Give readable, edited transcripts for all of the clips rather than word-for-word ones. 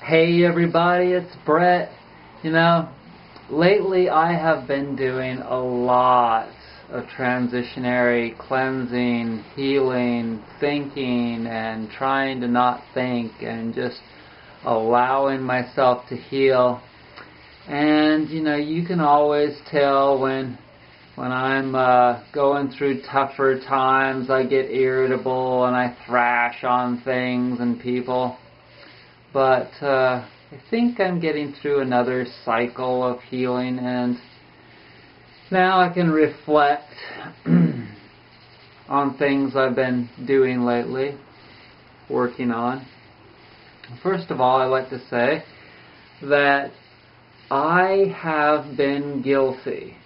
Hey everybody, it's Brett. Lately I have been doing a lot of transitionary cleansing, healing, thinking, and trying to not think and just allowing myself to heal. And you can always tell when I'm going through tougher times. I get irritable and I thrash on things and people. But I think I'm getting through another cycle of healing, and now I can reflect on things I've been doing lately, working on. First of all, I'd like to say that I have been guilty.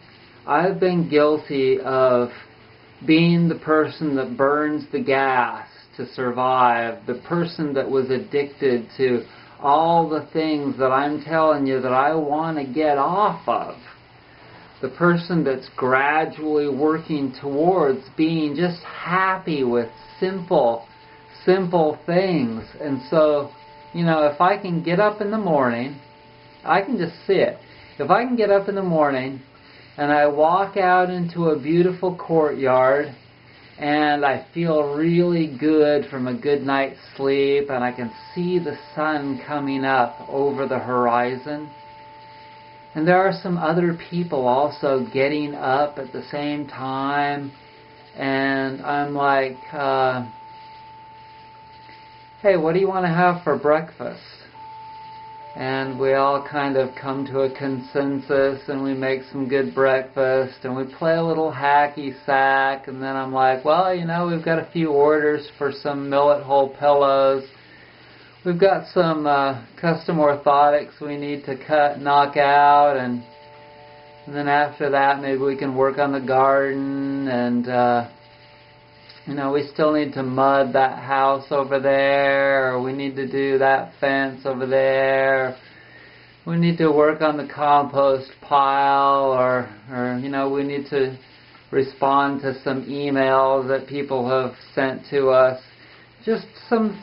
I've been guilty of being the person that burns the gas to survive, the person that was addicted to all the things that I'm telling you that I want to get off of, the person that's gradually working towards being just happy with simple things. And so, if I can get up in the morning, I can just see it. If I can get up in the morning and I walk out into a beautiful courtyard and I feel really good from a good night's sleep, and I can see the sun coming up over the horizon. And there are some other people also getting up at the same time, and I'm like, hey, what do you want to have for breakfast? And we all kind of come to a consensus, and we make some good breakfast, and we play a little hacky sack, and then I'm like, well, we've got a few orders for some millet hull pillows. We've got some custom orthotics we need to knock out, and then after that, maybe we can work on the garden, and we still need to mud that house over there, or we need to do that fence over there. We need to work on the compost pile, or we need to respond to some emails that people have sent to us. Just some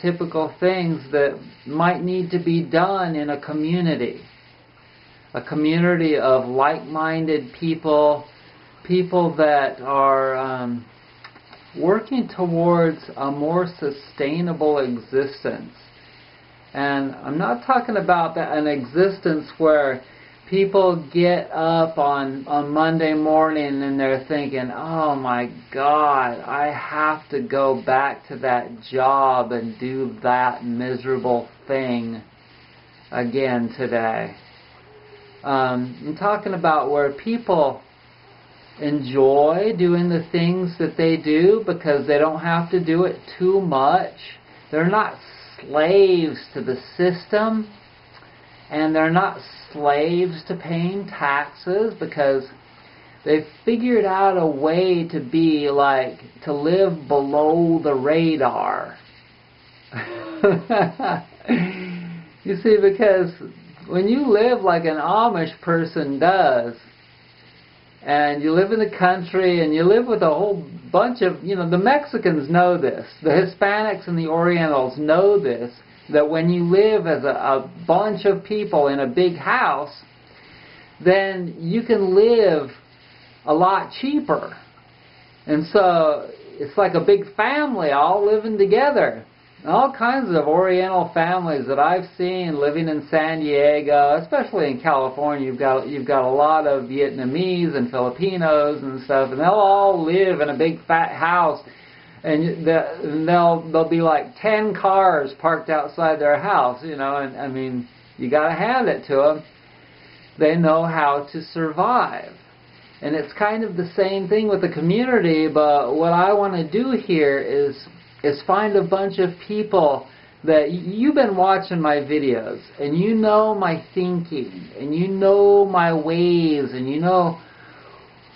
typical things that might need to be done in a community. A community of like-minded people that are working towards a more sustainable existence. And I'm not talking about an existence where people get up on Monday morning and they're thinking, oh my God, I have to go back to that job and do that miserable thing again today. I'm talking about where people enjoy doing the things that they do because they don't have to do it too much. They're not slaves to the system, and they're not slaves to paying taxes because they've figured out a way to to live below the radar. You see, because when you live like an Amish person does, and you live in the country, and you live with a whole bunch of, the Mexicans know this, the Hispanics and the Orientals know this, that when you live as a bunch of people in a big house, then you can live a lot cheaper. And so it's like a big family all living together. All kinds of Oriental families that I've seen living in San Diego, especially in California. You've got a lot of Vietnamese and Filipinos and stuff, and they'll all live in a big fat house, and there'll be like 10 cars parked outside their house, and I mean, you got to hand it to them. They know how to survive. And it's kind of the same thing with the community, but what I want to do here is find a bunch of people that you've been watching my videos, and you know my thinking, and you know my ways, and you know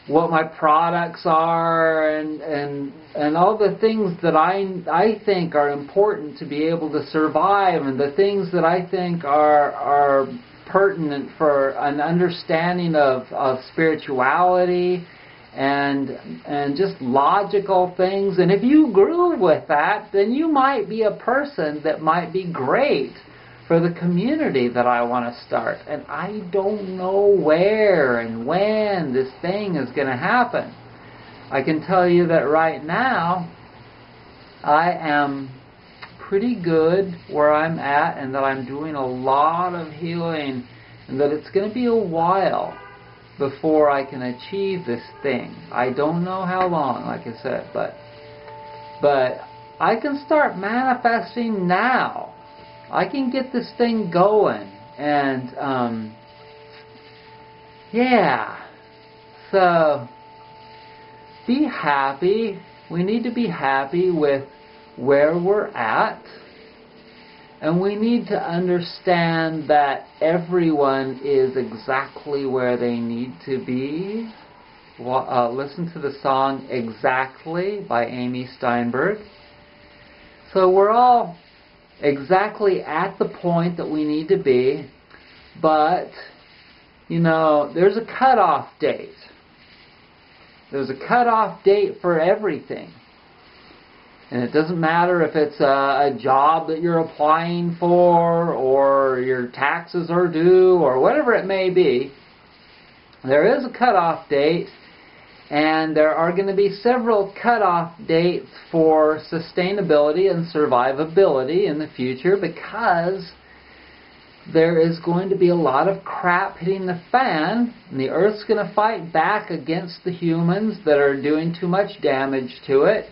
what my products are, and all the things that I think are important to be able to survive, and the things that I think are pertinent for an understanding of spirituality and just logical things. And if you groove with that, then you might be a person that might be great for the community that I want to start. And I don't know where and when this thing is going to happen. I can tell you that right now I am pretty good where I'm at, and that I'm doing a lot of healing, and that it's going to be a while before I can achieve this thing. I don't know how long, like I said, but I can start manifesting now. I can get this thing going, and yeah. So be happy. We need to be happy with where we're at, and we need to understand that everyone is exactly where they need to be. Listen to the song Exactly by Amy Steinberg. So we're all exactly at the point that we need to be, but there's a cutoff date. There's a cutoff date for everything. And it doesn't matter if it's a job that you're applying for, or your taxes are due, or whatever it may be. There is a cutoff date, and there are going to be several cutoff dates for sustainability and survivability in the future, because there is going to be a lot of crap hitting the fan, and the Earth's going to fight back against the humans that are doing too much damage to it.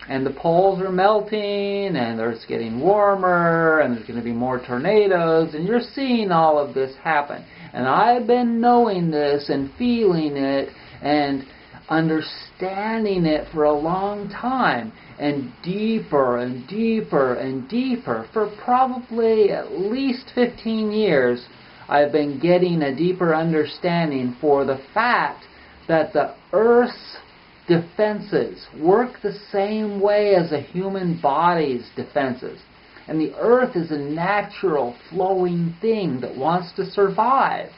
And the poles are melting, and it's getting warmer, and there's going to be more tornadoes, and you're seeing all of this happen. And I've been knowing this and feeling it and understanding it for a long time, and deeper and deeper and deeper. For probably at least 15 years, I've been getting a deeper understanding for the fact that the Earth's defenses work the same way as a human body's defenses. And the Earth is a natural flowing thing that wants to survive.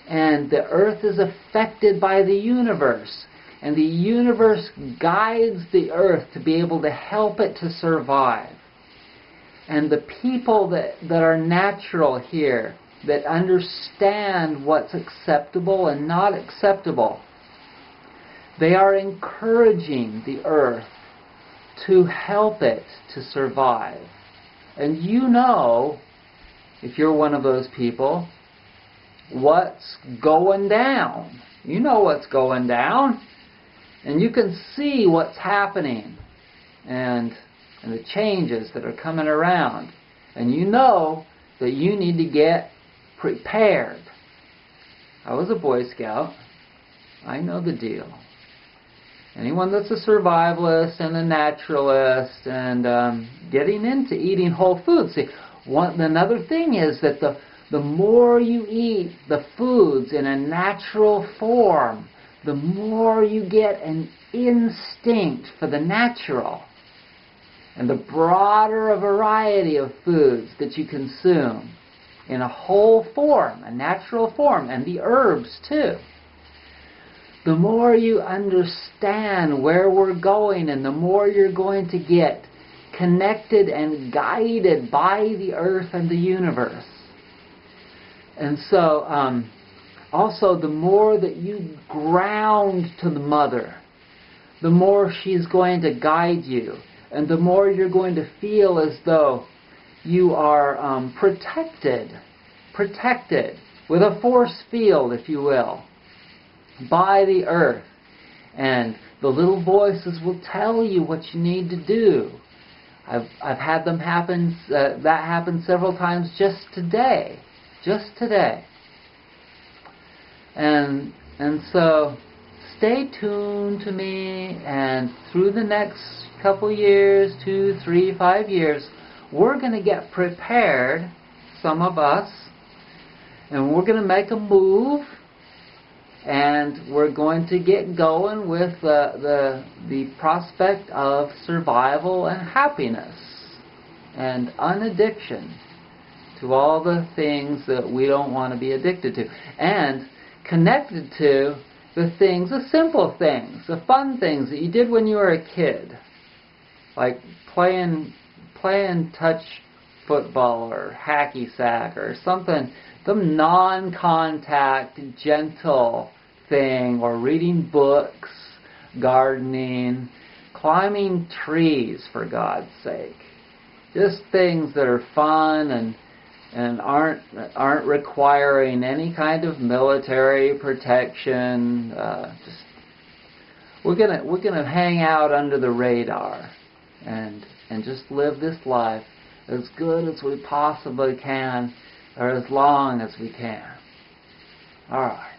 And the Earth is affected by the universe. And the universe guides the Earth to be able to help it to survive. And the people that are natural here, that understand what's acceptable and not acceptable, they are encouraging the Earth to help it to survive. And if you're one of those people, what's going down. You know what's going down. And you can see what's happening. And the changes that are coming around. And you know that you need to get prepared. I was a Boy Scout. I know the deal. Anyone that's a survivalist and a naturalist and getting into eating whole foods. See, another thing is that the more you eat the foods in a natural form, the more you get an instinct for the natural. And the broader a variety of foods that you consume in a whole form, a natural form, and the herbs too, the more you understand where we're going, and the more you're going to get connected and guided by the Earth and the universe. And so, also, the more that you ground to the Mother, the more she's going to guide you, and the more you're going to feel as though you are protected with a force field, if you will, by the Earth. And the little voices will tell you what you need to do. I've had them happen. That happened several times just today. And so stay tuned to me, and through the next couple years, 2, 3, 5 years, we're going to get prepared, some of us, and we're going to make a move. And we're going to get going with the prospect of survival and happiness and unaddiction to all the things that we don't want to be addicted to. And connected to the things, the simple things, the fun things that you did when you were a kid, like playing touch football or hacky sack or something, some non-contact, gentle thing, or reading books, gardening, climbing trees, for God's sake. Just things that are fun and aren't requiring any kind of military protection. Just we're gonna hang out under the radar and just live this life as good as we possibly can, or as long as we can. All right.